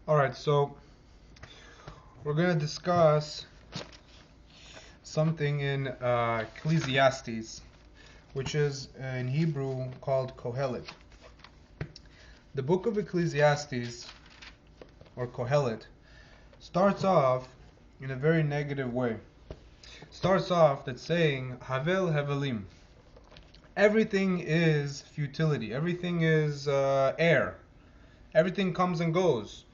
Alright, so we're going to discuss something in Ecclesiastes, which is in Hebrew called Kohelet. The book of Ecclesiastes, or Kohelet, starts off in a very negative way. Starts off that saying, Havel Hevelim. Everything is futility. Everything is air. Everything comes and goes.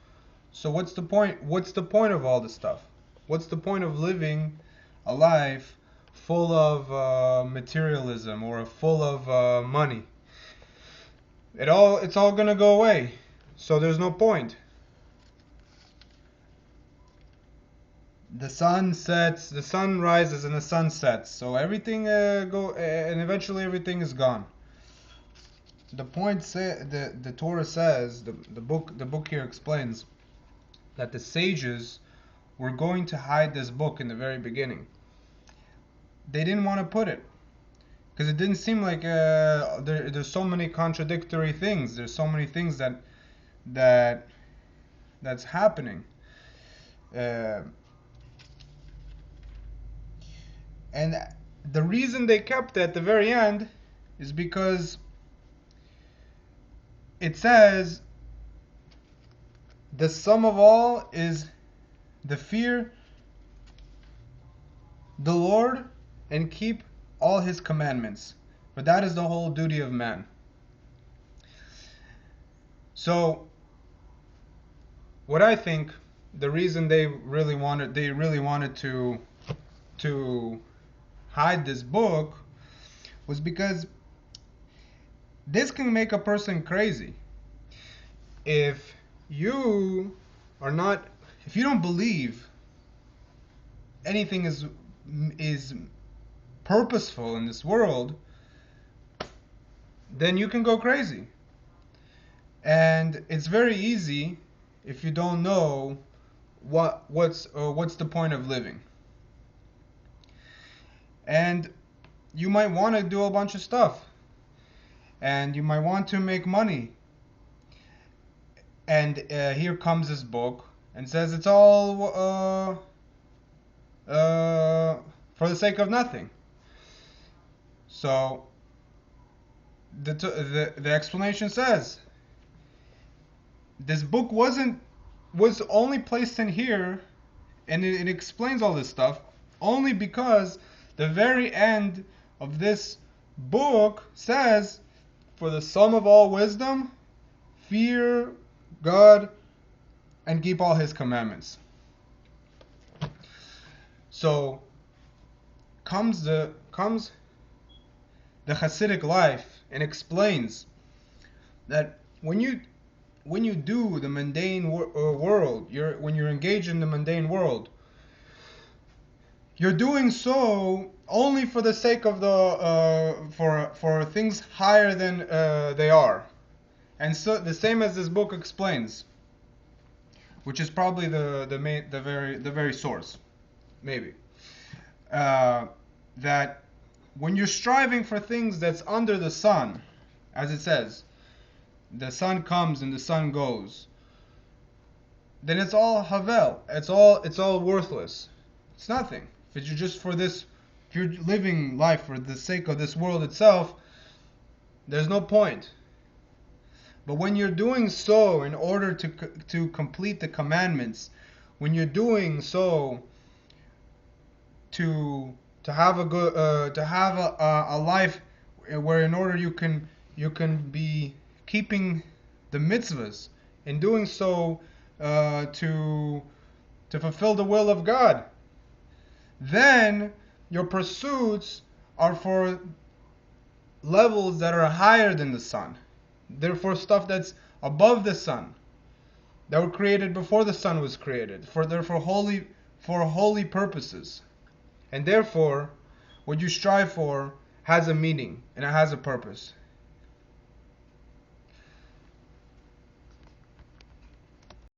So what's the point? What's the point of all this stuff? What's the point of living a life full of materialism or full of money? It's all gonna go away. So there's no point. The sun sets, the sun rises, and the sun sets. So everything and eventually everything is gone. The point the Torah says, the book here explains that the sages were going to hide this book in the very beginning. They didn't want to put it because it didn't seem like there's so many contradictory things. There's so many things that's happening, and the reason they kept it at the very end is because it says the sum of all is the fear the Lord and keep all his commandments, for that is the whole duty of man. So what I think the reason they really wanted to hide this book was because this can make a person crazy. If you don't believe anything is purposeful in this world, then you can go crazy. And it's very easy if you don't know what's the point of living. And you might want to do a bunch of stuff, and you might want to make money. And here comes this book and says it's all for the sake of nothing. So the explanation says this book was only placed in here, and it explains all this stuff only because the very end of this book says, for the sum of all wisdom, fear God and keep all his commandments. So comes the Hasidic life and explains that when you do the mundane world, when you're engaged in the mundane world, you're doing so only for the sake of for things higher than they are, and so the same as this book explains, which is probably the very source, maybe, that when you're striving for things that's under the sun, as it says, the sun comes and the sun goes, then it's all havel. It's all worthless. It's nothing. If you're just if you're living life for the sake of this world itself, there's no point. But when you're doing so in order to complete the commandments, when you're doing so to have a life where in order you can be keeping the mitzvahs, in doing so to fulfill the will of God, then your pursuits are for levels that are higher than the sun. They're for stuff that's above the sun, that were created before the sun was created. They're for holy purposes. And therefore, what you strive for has a meaning and it has a purpose.